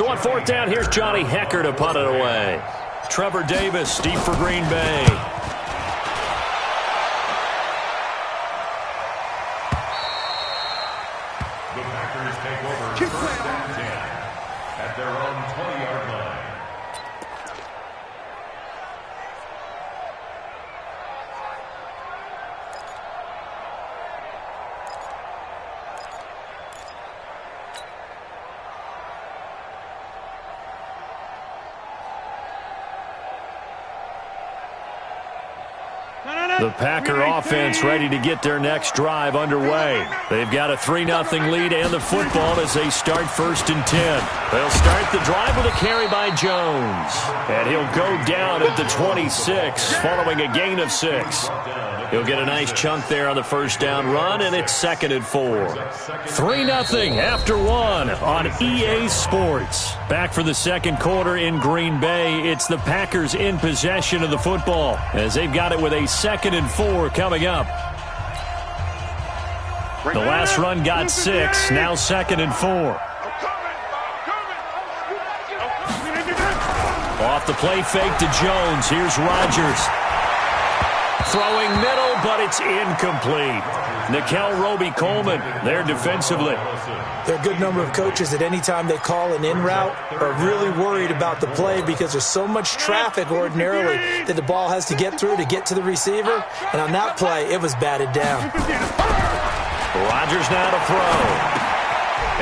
So on fourth down, here's Johnny Hecker to punt it away. Trevor Davis, deep for Green Bay. The Packers take over first and 10 at their own 20-yard line. The Packer offense ready to get their next drive underway. They've got a 3-0 lead and the football as they start first and 10. They'll start the drive with a carry by Jones. And he'll go down at the 26 following a gain of 6. He'll get a nice chunk there on the first down run, and it's 2nd and 4. 3-0 after 1 on EA Sports. Back for the second quarter in Green Bay. It's the Packers in possession of the football as they've got it with a 2nd and 4 coming up. The last run got 6, now 2nd and 4. Off the play fake to Jones. Here's Rodgers. Throwing middle, but it's incomplete. Nickel Roby-Coleman there defensively. There are a good number of coaches that any time they call an in route are really worried about the play because there's so much traffic ordinarily that the ball has to get through to get to the receiver. And on that play, it was batted down. Rodgers now to throw.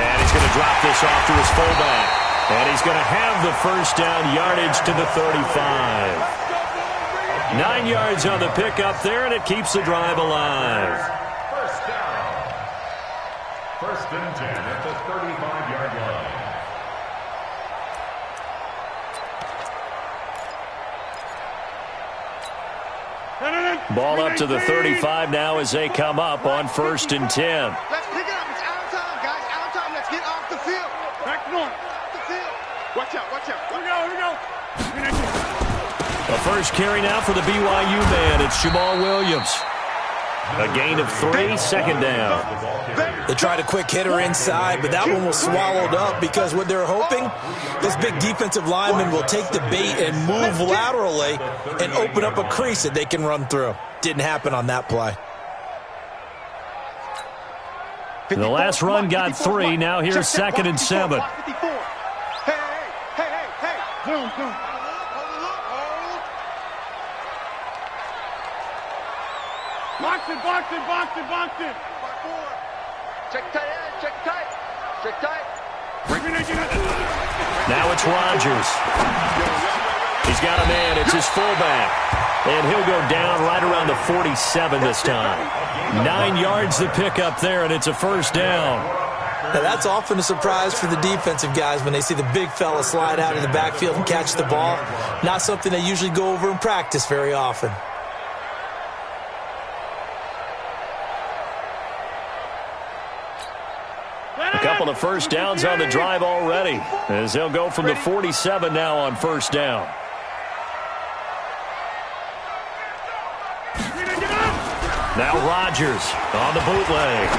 And he's going to drop this off to his fullback. And he's going to have the first down yardage to the 35. 9 yards on the pickup there, and it keeps the drive alive. First down. First and 10 at the 35-yard line. Ball up to the 35 now as they come up on first and 10. Let's pick it up. It's out of time, guys. Out of time. Let's get off the field. Back north. Off the field. Watch out. Watch out. Here we go. The first carry now for the BYU man. It's Jamal Williams. A gain of 3, second down. They tried a quick hitter inside, but that one was swallowed up because what they're hoping, this big defensive lineman will take the bait and move laterally and open up a crease that they can run through. Didn't happen on that play. The last run got 3. Now here's 2nd and 7. Hey. Box it. Check tight. Now it's Rodgers. He's got a man. It's his fullback. And he'll go down right around the 47 this time. 9 yards the pickup there, and it's a first down. Now that's often a surprise for the defensive guys when they see the big fella slide out of the backfield and catch the ball. Not something they usually go over in practice very often. A couple of first downs on the drive already as they'll go from the 47 now on first down. Now Rodgers on the bootleg.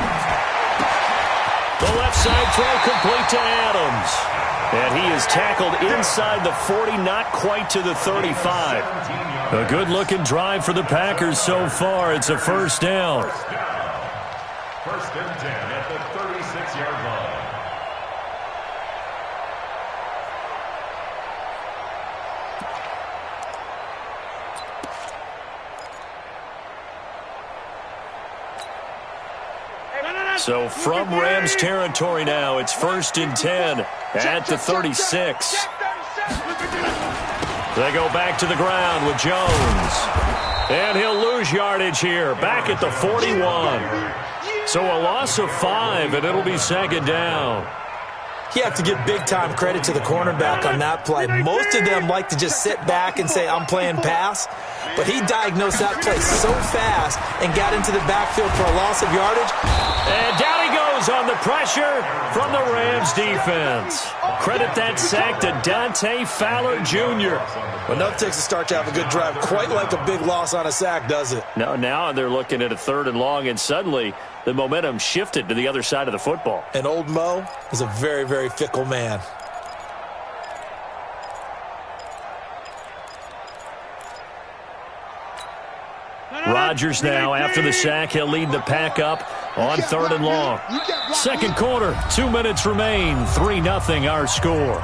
The left side throw complete to Adams. And he is tackled inside the 40, not quite to the 35. A good-looking drive for the Packers so far. It's a first down. First and 10 at the 36-yard line. So from Rams territory now, it's first and 10 at the 36. They go back to the ground with Jones. And he'll lose yardage here, back at the 41. So a loss of 5, and it'll be second down. You have to give big-time credit to the cornerback on that play. Most of them like to just sit back and say, I'm playing pass. But he diagnosed that play so fast and got into the backfield for a loss of yardage. And down he goes on the pressure from the Rams defense. Credit that sack to Dante Fowler Jr. Enough takes a start to have a good drive. Quite like a big loss on a sack, does it? Now they're looking at a 3rd and long, and suddenly the momentum shifted to the other side of the football. And old Mo is a very, very fickle man. Rodgers now. After the sack, he'll lead the pack up on 3rd and long. Second quarter, 2 minutes remain. 3-0 our score.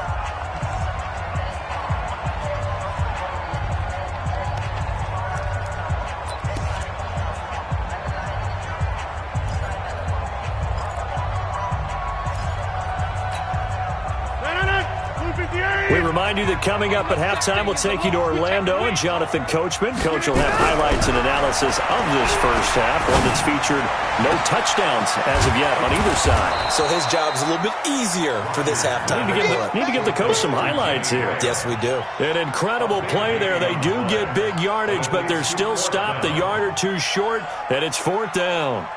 We remind you that coming up at halftime, we'll take you to Orlando and Jonathan Coachman. Coach will have highlights and analysis of this first half, one that's featured no touchdowns as of yet on either side. So his job's a little bit easier for this halftime. Need to give the coach some highlights here. Yes, we do. An incredible play there. They do get big yardage, but they're still stopped a yard or two short, and it's 4th down.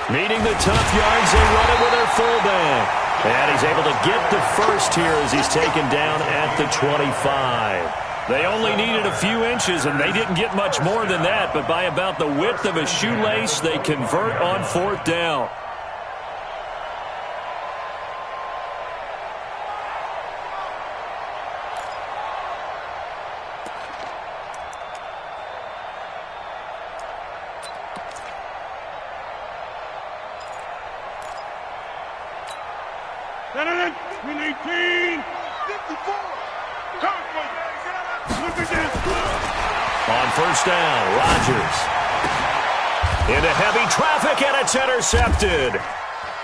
Meeting the tough yards, they run it with their fullback. And he's able to get the first here as he's taken down at the 25. They only needed a few inches, and they didn't get much more than that. But by about the width of a shoelace, they convert on 4th down. On 1st down, Rodgers. Into heavy traffic, and it's intercepted.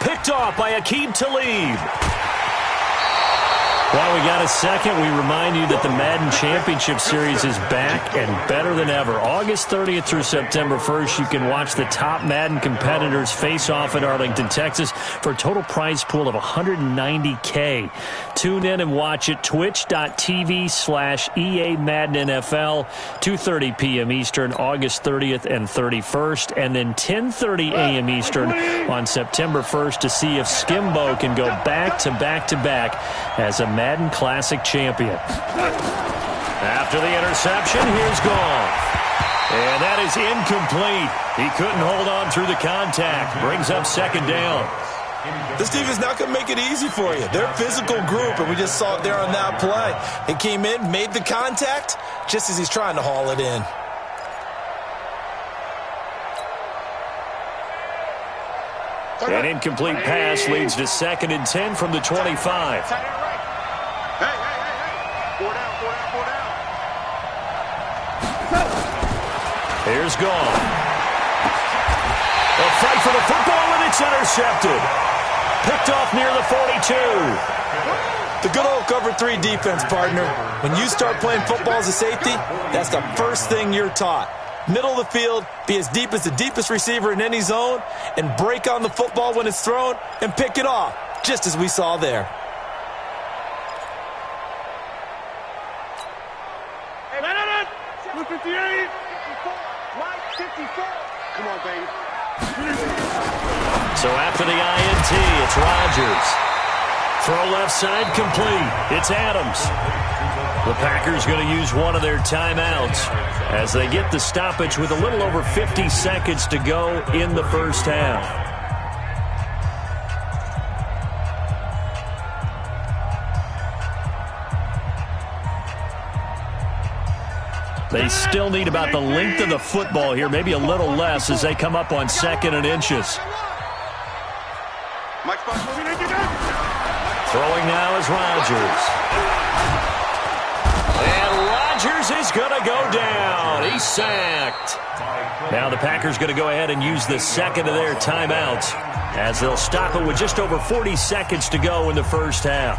Picked off by billydakidd52's. While we got a second, we remind you that the Madden Championship Series is back and better than ever. August 30th through September 1st, you can watch the top Madden competitors face off in Arlington, Texas for a total prize pool of $190K. Tune in and watch it, twitch.tv/EA Madden NFL, 2:30 p.m. Eastern, August 30th and 31st, and then 10:30 a.m. Eastern on September 1st to see if Skimbo can go back-to-back-to-back as a Madden Classic champion. After the interception, here's Goff. And that is incomplete. He couldn't hold on through the contact. Brings up 2nd down. This team is not going to make it easy for you. They're a physical group, and we just saw it there on that play. He came in, made the contact, just as he's trying to haul it in. An incomplete pass leads to 2nd and 10 from the 25. Here's Goff. A fight for the football, and it's intercepted. Picked off near the 42. The good old cover 3 defense, partner. When you start playing football as a safety, that's the first thing you're taught. Middle of the field, be as deep as the deepest receiver in any zone, and break on the football when it's thrown and pick it off, just as we saw there. Come on, baby. So after the INT, it's Rodgers. Throw left side complete. It's Adams. The Packers going to use one of their timeouts as they get the stoppage with a little over 50 seconds to go in the first half. They still need about the length of the football here, maybe a little less as they come up on 2nd and inches. Throwing now is Rodgers. And Rodgers is going to go down. He's sacked. Now the Packers going to go ahead and use the 2nd of their timeouts as they'll stop it with just over 40 seconds to go in the first half.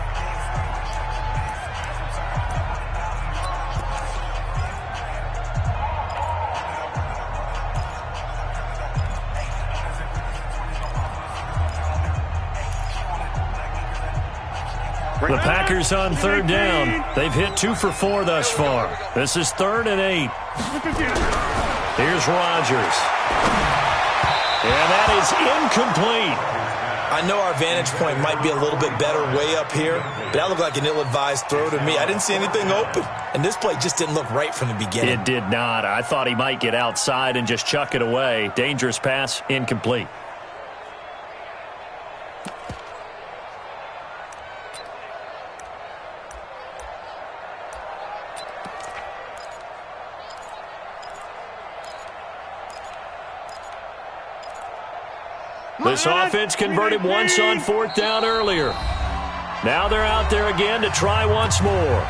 The Packers on 3rd down. They've hit 2 for 4 thus far. This is 3rd and 8. Here's Rodgers. And that is incomplete. I know our vantage point might be a little bit better way up here, but that looked like an ill-advised throw to me. I didn't see anything open, and this play just didn't look right from the beginning. It did not. I thought he might get outside and just chuck it away. Dangerous pass, incomplete. This offense converted once on 4th down earlier. Now they're out there again to try once more.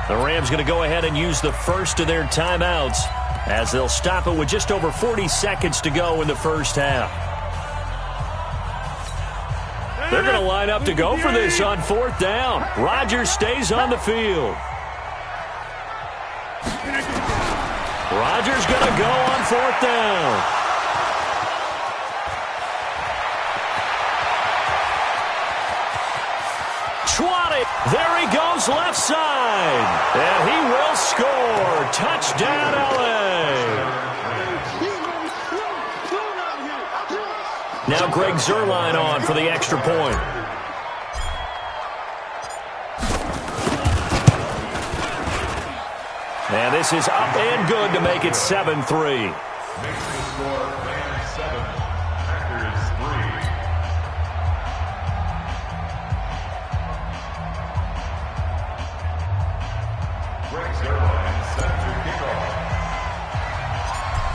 The Rams going to go ahead and use the first of their timeouts as they'll stop it with just over 40 seconds to go in the first half. They're going to line up to go for this on 4th down. Rodgers stays on the field. Rodgers going to go on 4th down. There he goes left side. And he will score. Touchdown, L.A. Now Greg Zuerlein on for the extra point. And this is up and good to make it 7-3.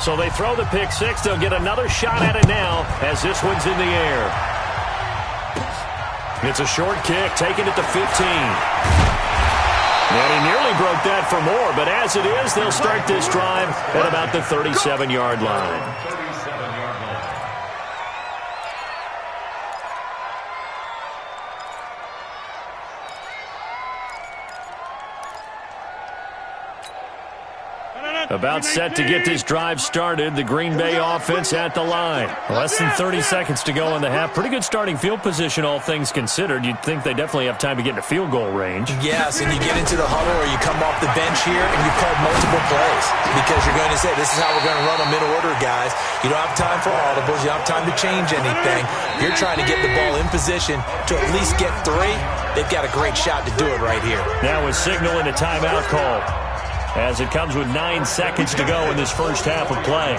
So they throw the pick six. They'll get another shot at it now as this one's in the air. It's a short kick, taking it to 15. And he nearly broke that for more, but as it is, they'll start this drive at about the 37-yard line. About set to get this drive started. The Green Bay offense at the line. Less than 30 seconds to go in the half. Pretty good starting field position, all things considered. You'd think they definitely have time to get into field goal range. Yes, and you get into the huddle or you come off the bench here and you've called multiple plays because you're going to say, this is how we're going to run them in order, guys. You don't have time for audibles. You don't have time to change anything. You're trying to get the ball in position to at least get 3. They've got a great shot to do it right here. Now with signaling a timeout call, as it comes with 9 seconds to go in this first half of play.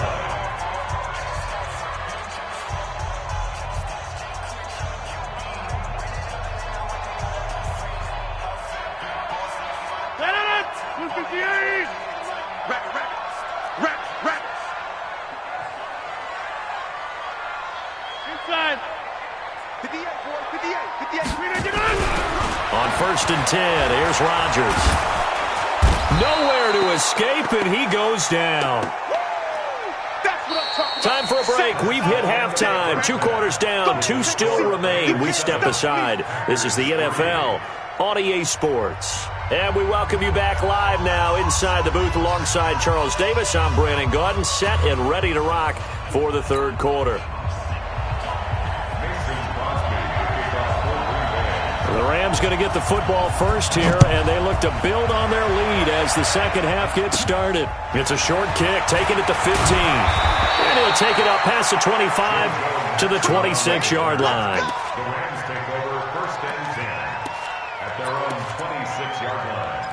Inside. 58, 58. On 1st and 10, here's Rodgers. Nowhere to escape, and he goes down. Time for a break. We've hit halftime. 2 quarters down, 2 still remain. We step aside. This is the NFL on EA Sports. And we welcome you back live now inside the booth alongside Charles Davis. I'm Brandon Gaudin, set and ready to rock for the 3rd quarter. The Rams going to get the football first here, and they look to build on their lead as the second half gets started. It's a short kick, taking it to 15. And he'll take it up past the 25 to the 26-yard line. The Rams take over 1st and 10 at their own 26-yard line.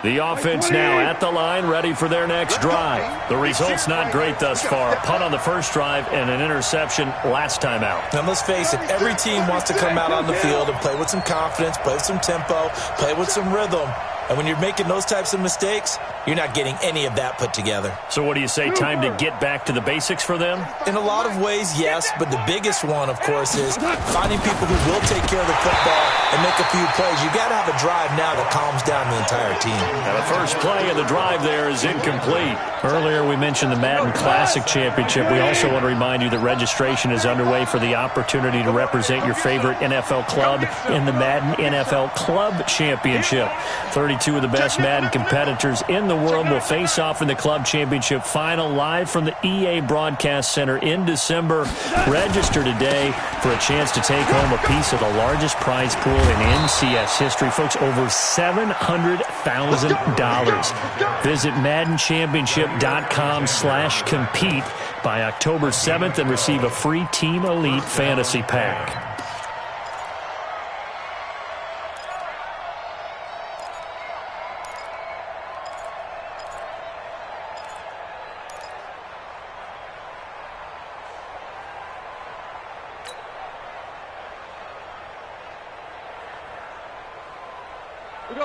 The offense now at the line, ready for their next drive. The result's not great thus far. A punt on the first drive and an interception last time out. Now, let's face it, every team wants to come out on the field and play with some confidence, play with some tempo, play with some rhythm. And when you're making those types of mistakes, you're not getting any of that put together. So what do you say, time to get back to the basics for them? In a lot of ways, yes, but the biggest one, of course, is finding people who will take care of the football and make a few plays. You've got to have a drive now that calms down the entire team. Now the first play of the drive there is incomplete. Earlier we mentioned the Madden Classic Championship. We also want to remind you that registration is underway for the opportunity to represent your favorite NFL club in the Madden NFL Club Championship. 30 32 of the best Madden competitors in the world will face off in the Club Championship Final live from the EA Broadcast Center in December. Register today for a chance to take home a piece of the largest prize pool in NCS history. Folks, over $700,000. Visit MaddenChampionship.com/compete by October 7th and receive a free Team Elite Fantasy Pack.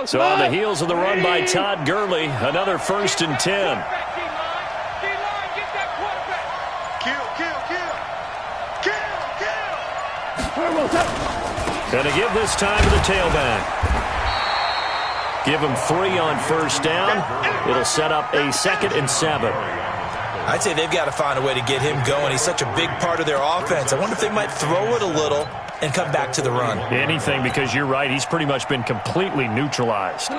So on the heels of the run by Todd Gurley, another 1st and 10. Going to give this time to the tailback. Give him 3 on 1st down. It'll set up a 2nd and 7. I'd say they've got to find a way to get him going. He's such a big part of their offense. I wonder if they might throw it a little and come back to the run. Anything, because you're right. He's pretty much been completely neutralized.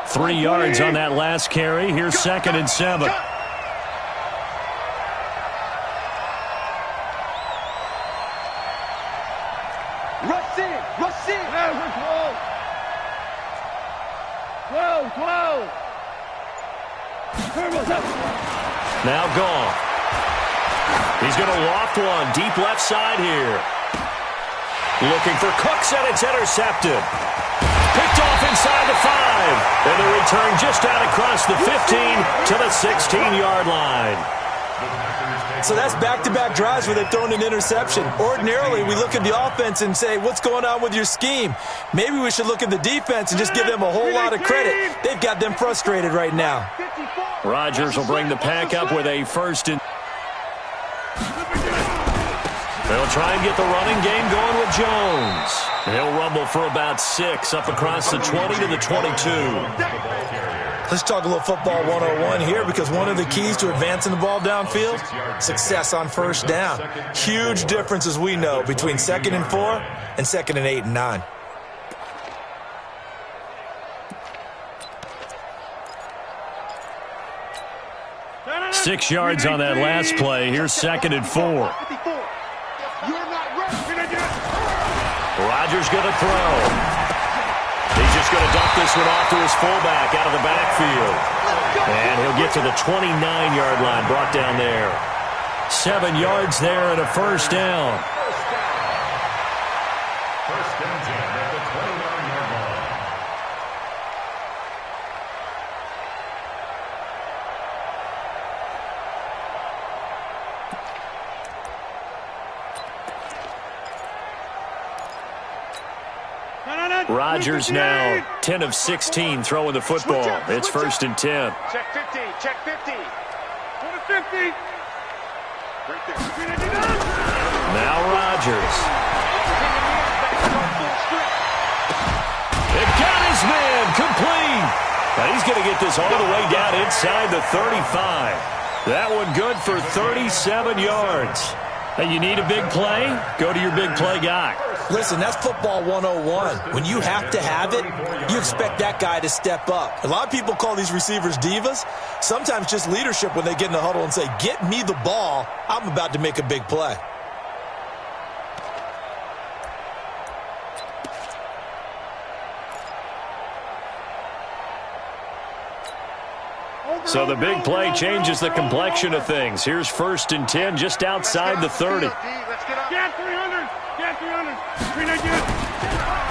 3 yards on that last carry. Here's 2nd and 7. Rush in. Whoa. Now gone. He's going to loft one deep left side here. Looking for Cooks, and it's intercepted. Picked off inside the 5. And the return just out across the 15 to the 16-yard line. So that's back-to-back drives where they've thrown an interception. Ordinarily, we look at the offense and say, what's going on with your scheme? Maybe we should look at the defense and just give them a whole lot of credit. They've got them frustrated right now. Rodgers will bring the pack up with a 1st and... They'll try and get the running game going with Jones. He'll rumble for about 6 up across the 20 to the 22. Let's talk a little football 101 here, because one of the keys to advancing the ball downfield, success on 1st down. Huge difference, as we know, between 2nd and 4 and 2nd and 8 and 9. Six yards on that last play. Here's 2nd and 4. Rodgers going to throw. He's just going to dump this one off to his fullback out of the backfield. And he'll get to the 29-yard line, brought down there. 7 yards there and a 1st down. 1st and 10 at the 29-yard line. Rodgers now 10 of 16 throwing the football. It's 1st and 10. Check 50. Check 50. Go to 50. Right there. Now Rodgers. It got his man complete. Now he's going to get this all the way down inside the 35. That one good for 37 yards. Hey, you need a big play? Go to your big play guy. Listen, that's football 101. When you have to have it, you expect that guy to step up. A lot of people call these receivers divas. Sometimes just leadership when they get in the huddle and say, get me the ball. I'm about to make a big play. So the big play changes the complexion of things. Here's 1st and 10 just outside the 30. Get 300. Get 300.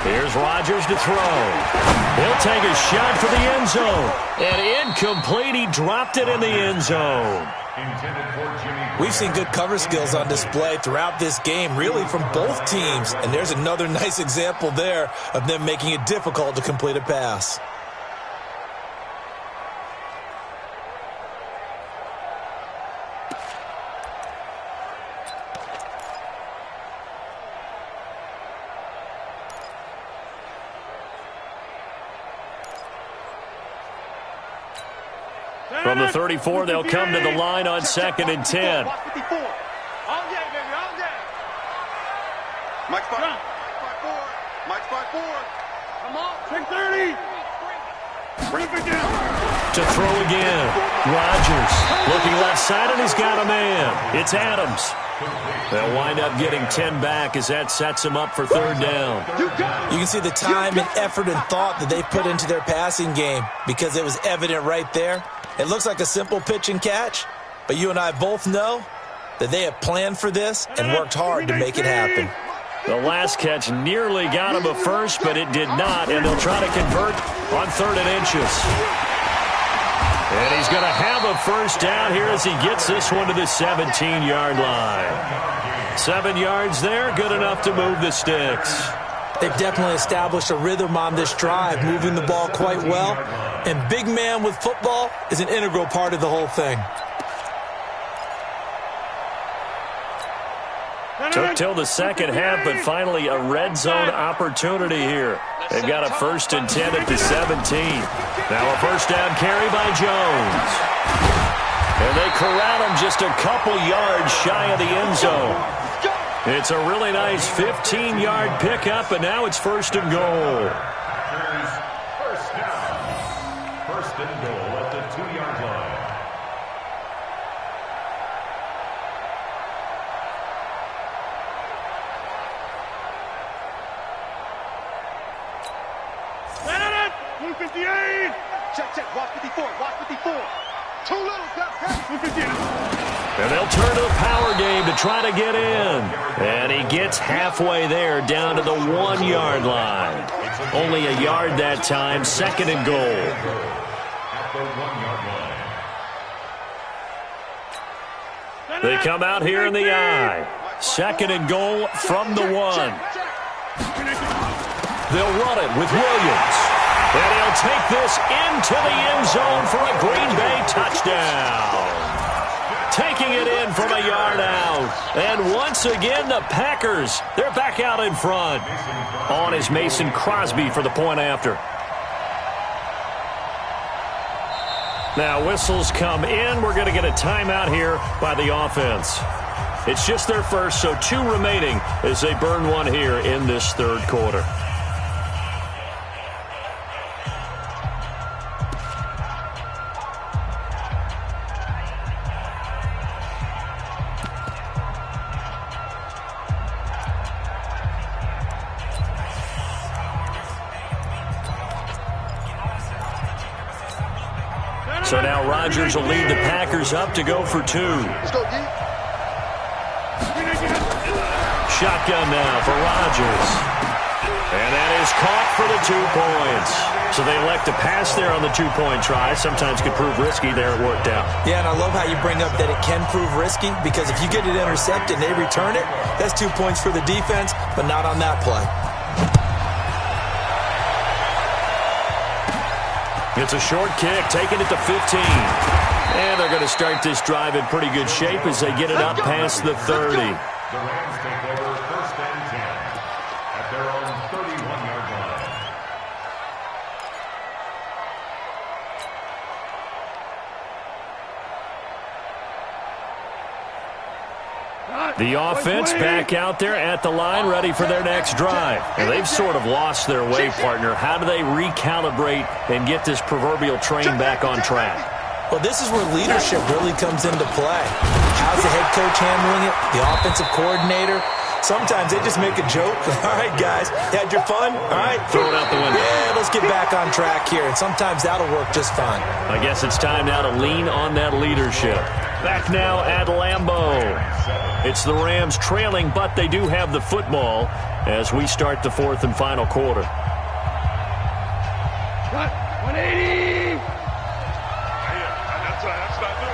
Here's Rodgers to throw. He'll take a shot for the end zone. And incomplete. He dropped it in the end zone. We've seen good cover skills on display throughout this game, really from both teams. And there's another nice example there of them making it difficult to complete a pass. From the 34, they'll come to the line on 2nd and 10. All day, baby, all day. Mike's 5-4. Mike's 5-4. Come on. Check 30. To throw again. Rodgers looking left side, and he's got a man. It's Adams. They'll wind up getting 10 back as that sets him up for third down. You can see the time and effort and thought that they put into their passing game because it was evident right there. It looks like a simple pitch and catch, but you and I both know that they have planned for this and worked hard to make it happen. The last catch nearly got him a first, but it did not, and they'll try to convert on 3rd and inches. And he's going to have a first down here as he gets this one to the 17-yard line. 7 yards there, good enough to move the sticks. They've definitely established a rhythm on this drive, moving the ball quite well. And big man with football is an integral part of the whole thing. Took till the second half, but finally a red zone opportunity here. They've got a 1st and 10 at the 17. Now a first down carry by Jones. And they corral him just a couple yards shy of the end zone. It's a really nice 15-yard pickup, and now it's 1st and goal. First down. 1st and goal at the 2-yard line. Check. Watch 54. Watch 54. Too little. And they'll turn to the power game to try to get in. And he gets halfway there down to the 1-yard line. Only a yard that time. 2nd and goal. At the 1-yard line. They come out here in the I. 2nd and goal from the 1. They'll run it with Williams. And he'll take this into the end zone for a Green Bay touchdown. Taking it in from a yard out. And once again, the Packers, they're back out in front. On is Mason Crosby for the point after. Now whistles come in. We're going to get a timeout here by the offense. It's just their first, so 2 remaining as they burn one here in this 3rd quarter. So now Rodgers will lead the Packers up to go for 2. Let's go, D. Shotgun now for Rodgers. And that is caught for the 2 points. So they elect to pass there on the 2-point try. Sometimes could prove risky. There it worked out. Yeah, and I love how you bring up that it can prove risky because if you get it intercepted and they return it, that's 2 points for the defense, but not on that play. It's a short kick, taking it to 15. And they're going to start this drive in pretty good shape as they get it up past the 30. The Rams take over 1st and 10 at their own 31-yard line. The offense back out there at the line, ready for their next drive. And they've sort of lost their way, partner. How do they recalibrate and get this proverbial train back on track? Well, this is where leadership really comes into play. How's the head coach handling it? The offensive coordinator? Sometimes they just make a joke. All right, guys, had your fun? All right. Throw it out the window. Yeah, let's get back on track here. And sometimes that'll work just fine. I guess it's time now to lean on that leadership. Back now at Lambeau. It's the Rams trailing, but they do have the football as we start the 4th and final quarter. 180. That's not new.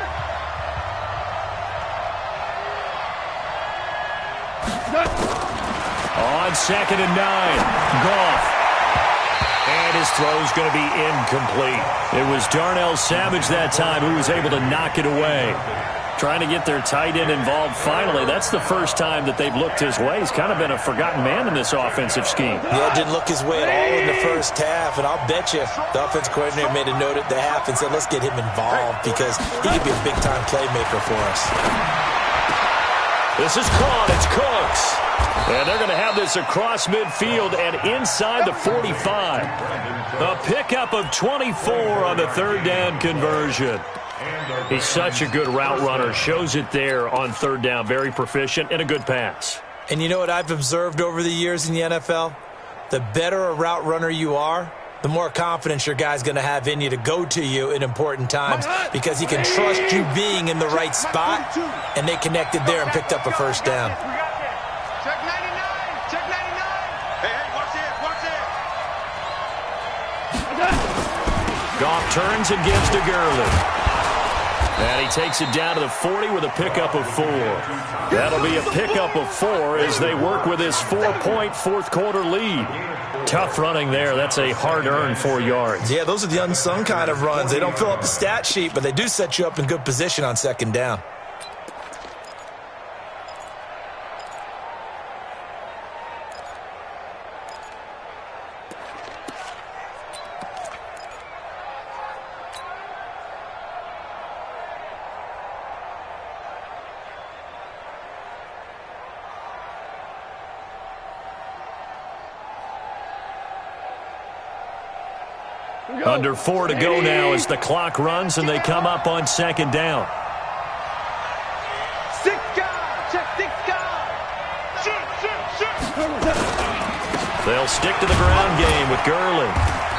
On 2nd and 9, Goff. And his throw's going to be incomplete. It was Darnell Savage that time who was able to knock it away. Trying to get their tight end involved finally. That's the first time that they've looked his way. He's kind of been a forgotten man in this offensive scheme. Yeah, didn't look his way at all in the first half. And I'll bet you the offensive coordinator made a note at the half and said, let's get him involved because he could be a big-time playmaker for us. This is caught. It's Cooks. And they're going to have this across midfield and inside the 45. A pickup of 24 on the third down conversion. He's such a good route runner. Shows it there on third down. Very proficient and a good pass. And you know what I've observed over the years in the NFL? The better a route runner you are, the more confidence your guy's going to have in you to go to you in important times because he can trust you being in the right spot, and they connected there and picked up a first down. Check 99. Check 99. Hey, watch it. Goff turns and gives to Gurley. And he takes it down to the 40 with a pickup of 4. That'll be a pickup of 4 as they work with this 4-point fourth-quarter lead. Tough running there. That's a hard-earned 4 yards. Yeah, those are the unsung kind of runs. They don't fill up the stat sheet, but they do set you up in good position on second down. Under 4 to go now as the clock runs and they come up on second down. 6 guard. Check 6 guard. They'll stick to the ground game with Gurley.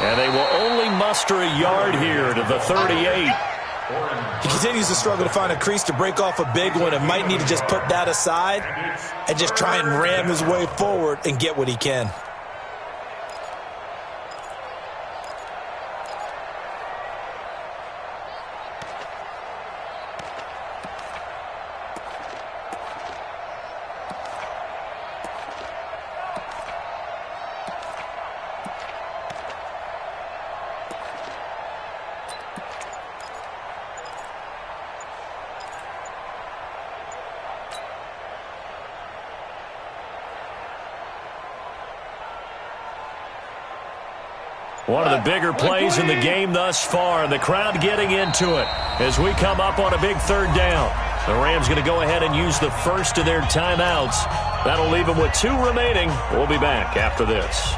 And they will only muster a yard here to the 38. He continues to struggle to find a crease to break off a big one and might need to just put that aside and just try and ram his way forward and get what he can. One of the bigger plays in the game thus far. The crowd getting into it as we come up on a big third down. The Rams going to go ahead and use the first of their timeouts. That'll leave them with 2 remaining. We'll be back after this.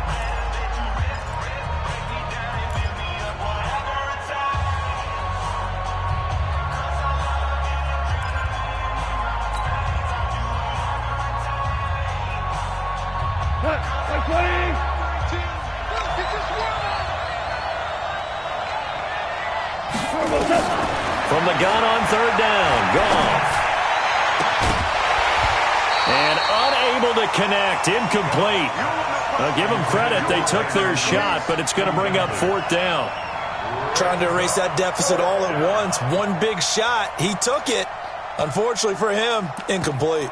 From the gun on third down, Goff. And unable to connect, incomplete. Give them credit, they took their shot, but it's going to bring up fourth down. Trying to erase that deficit all at once. One big shot, he took it. Unfortunately for him, incomplete.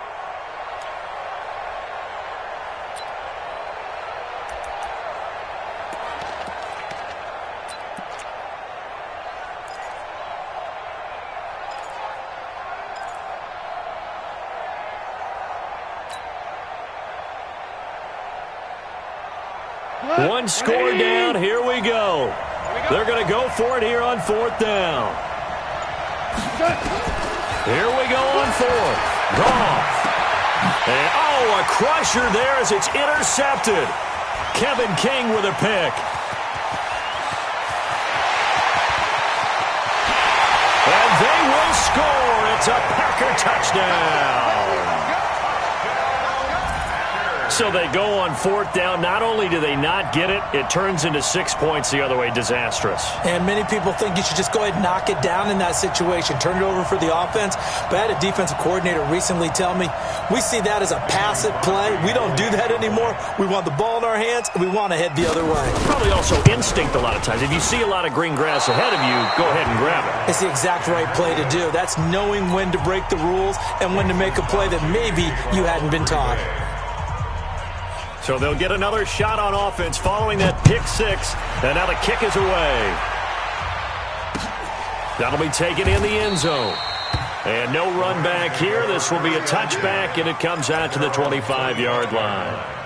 One score down, here we go. They're going to go for it here on fourth down. Here we go on fourth. Goff. And, a crusher there as it's intercepted. Kevin King with a pick. And they will score. It's a Packer touchdown. So they go on fourth down. Not only do they not get it, it turns into 6 points the other way. Disastrous. And many people think you should just go ahead and knock it down in that situation. Turn it over for the offense. But I had a defensive coordinator recently tell me, we see that as a passive play. We don't do that anymore. We want the ball in our hands, and we want to head the other way. Probably also instinct a lot of times. If you see a lot of green grass ahead of you, go ahead and grab it. It's the exact right play to do. That's knowing when to break the rules and when to make a play that maybe you hadn't been taught. So they'll get another shot on offense following that pick six. And now the kick is away. That'll be taken in the end zone. And no run back here. This will be a touchback, and it comes out to the 25-yard line.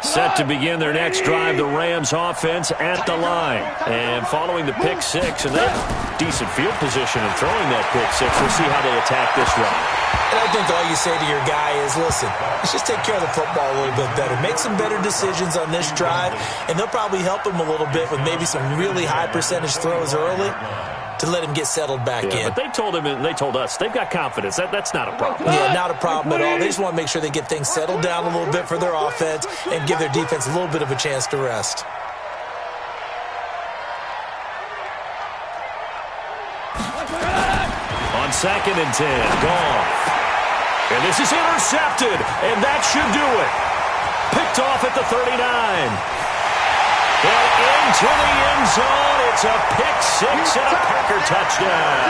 Set to begin their next drive, the Rams offense at the line. And following the pick six, and they have decent field position in throwing that pick six. We'll see how they attack this drive. And I think all you say to your guy is, listen, let's just take care of the football a little bit better. Make some better decisions on this drive, and they'll probably help him a little bit with maybe some really high percentage throws early to let him get settled back in. But they told him and they told us they've got confidence. That's not a problem. Yeah, not a problem at all. They just want to make sure they get things settled down a little bit for their offense and give their defense a little bit of a chance to rest. On 2nd and 10, Goff. And this is intercepted, and that should do it. Picked off at the 39. And into the end zone, it's a pick six and a Packer touchdown.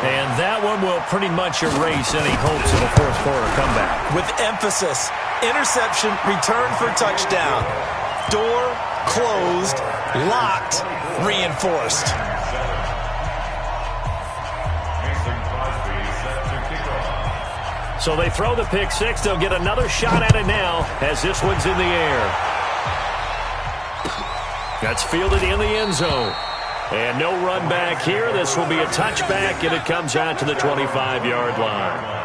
And that one will pretty much erase any hopes of a fourth quarter comeback. With emphasis, interception, return for touchdown. Door closed, locked, reinforced. So they throw the pick six. They'll get another shot at it now as this one's in the air. That's fielded in the end zone. And no run back here. This will be a touchback, and it comes out to the 25-yard line.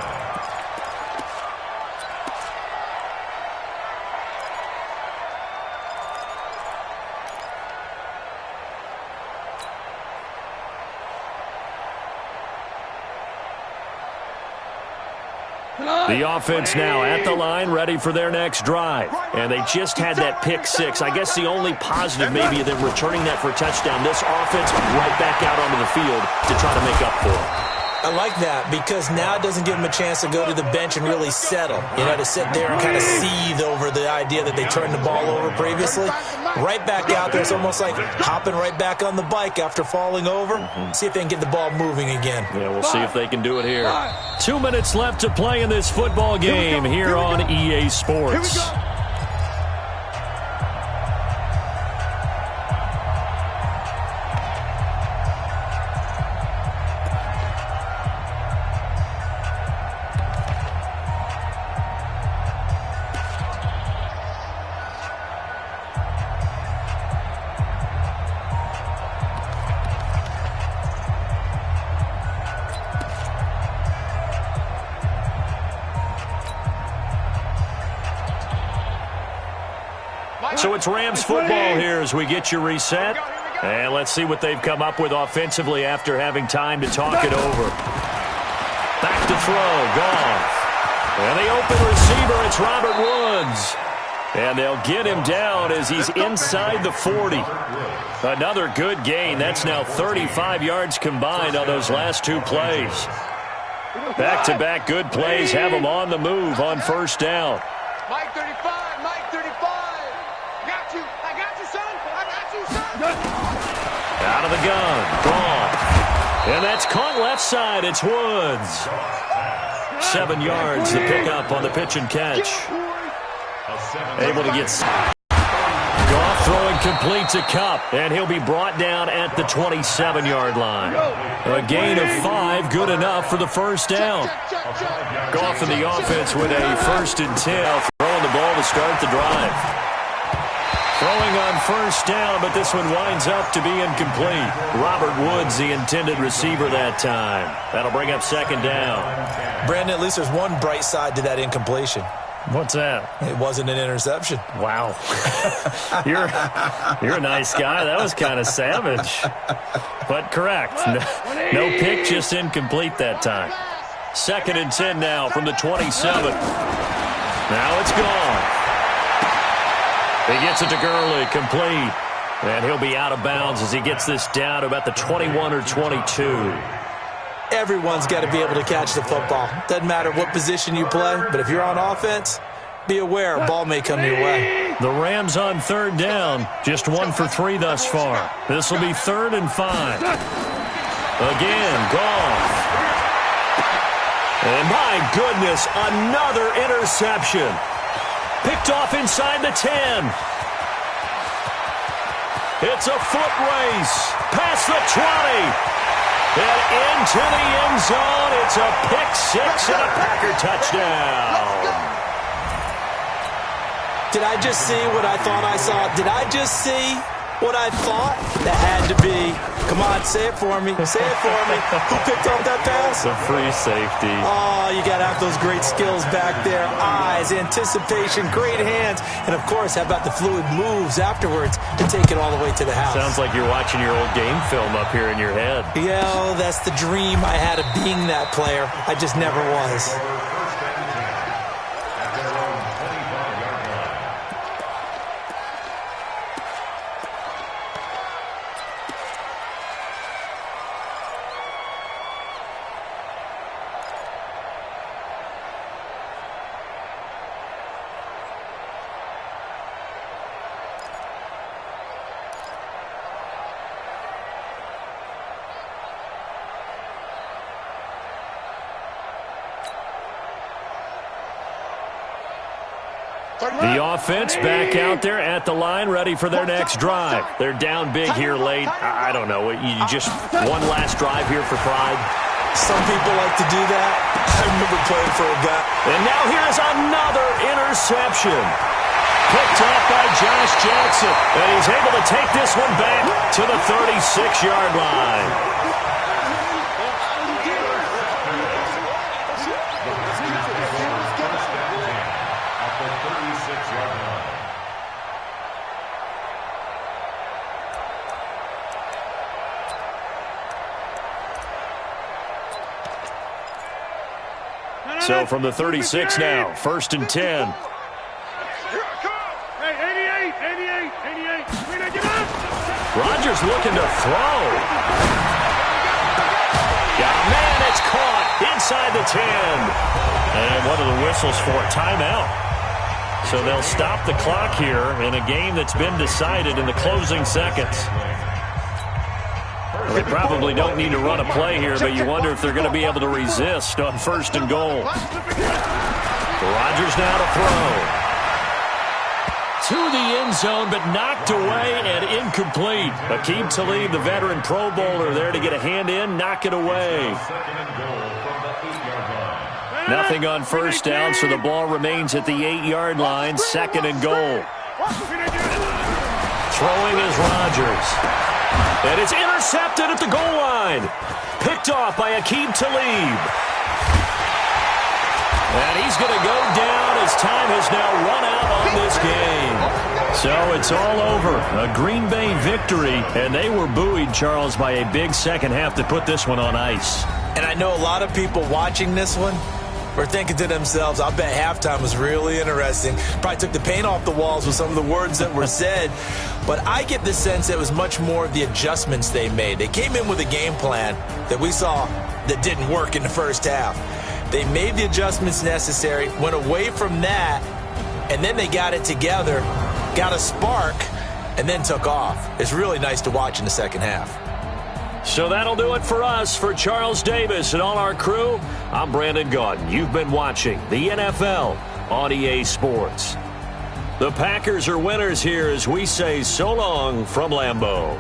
The offense now at the line, ready for their next drive. And they just had that pick six. I guess the only positive maybe of them returning that for a touchdown. This offense right back out onto the field to try to make up for it. I like that because now it doesn't give them a chance to go to the bench and really settle. You know, to sit there and kind of seethe over the idea that they turned the ball over previously. Right back out there. It's almost like hopping right back on the bike after falling over. See if they can get the ball moving again. Yeah, we'll see if they can do it here. 2 minutes left to play in this football game here on EA Sports. So it's Rams football here as we get you reset. And let's see what they've come up with offensively after having time to talk it over. Back to throw, Goff. And the open receiver, it's Robert Woods. And they'll get him down as he's inside the 40. Another good gain. That's now 35 yards combined on those last two plays. Back-to-back good plays have him on the move on first down. Mike 35, Mike 35. I got you, son. I got you, son. Out of the gun, Goff. And that's caught left side. It's Woods. 7 yards to pick up on the pitch and catch. Able to get Goff throwing complete to Kupp, and he'll be brought down at the 27-yard line. A gain of 5, good enough for the first down. Goff in the offense with a 1st and 10, throwing the ball to start the drive. Throwing on first down, but this one winds up to be incomplete. Robert Woods, the intended receiver that time. That'll bring up second down. Brandon, at least there's one bright side to that incompletion. What's that? It wasn't an interception. Wow. You're a nice guy. That was kind of savage. But correct. No pick, just incomplete that time. 2nd and 10 now from the 27. Now it's gone. He gets it to Gurley, complete. And he'll be out of bounds as he gets this down to about the 21 or 22. Everyone's got to be able to catch the football. Doesn't matter what position you play, but if you're on offense, be aware a ball may come your way. The Rams on 3rd down, just 1 for 3 thus far. This will be 3rd and 5. Again, Goff. And my goodness, another interception. Picked off inside the 10. It's a foot race past the 20. And into the end zone, it's a pick six and a Packer touchdown. Did I just see what I thought I saw? Did I just see what I thought? That had to be. Come on, say it for me. Say it for me. Who picked up that pass? The free safety. Oh, you got to have those great skills back there. Eyes, anticipation, great hands. And, of course, how about the fluid moves afterwards to take it all the way to the house? Sounds like you're watching your old game film up here in your head. Yeah, well, that's the dream I had of being that player. I just never was. The offense back out there at the line, ready for their next drive. They're down big here late. I don't know. You just one last drive here for pride. Some people like to do that. I remember playing for a guy. And now here's another interception. Picked off by Josh Jackson. And he's able to take this one back to the 36-yard line. So from the 36 now, 1st and 10. Rodgers looking to throw. Yeah, man, it's caught inside the 10. And what are the whistles for? Timeout. So they'll stop the clock here in a game that's been decided in the closing seconds. They probably don't need to run a play here, but you wonder if they're going to be able to resist on 1st and goal. Rodgers now to throw. To the end zone, but knocked away and incomplete. billydakidd, the veteran Pro Bowler, there to get a hand in, knock it away. Nothing on 1st down, so the ball remains at the 8-yard line, 2nd and goal. Throwing is Rodgers. And it's intercepted at the goal line. Picked off by billydakidd. And he's going to go down as time has now run out on this game. So it's all over. A Green Bay victory. And they were buoyed, Charles, by a big second half to put this one on ice. And I know a lot of people watching this one were thinking to themselves, I bet halftime was really interesting. Probably took the paint off the walls with some of the words that were said. But I get the sense it was much more of the adjustments they made. They came in with a game plan that we saw that didn't work in the first half. They made the adjustments necessary, went away from that, and then they got it together, got a spark, and then took off. It's really nice to watch in the second half. So that'll do it for us. For Charles Davis and all our crew, I'm Brandon Gaudin. You've been watching the NFL on EA Sports. The Packers are winners here as we say so long from Lambeau.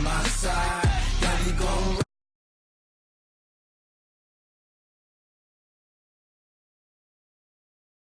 my side.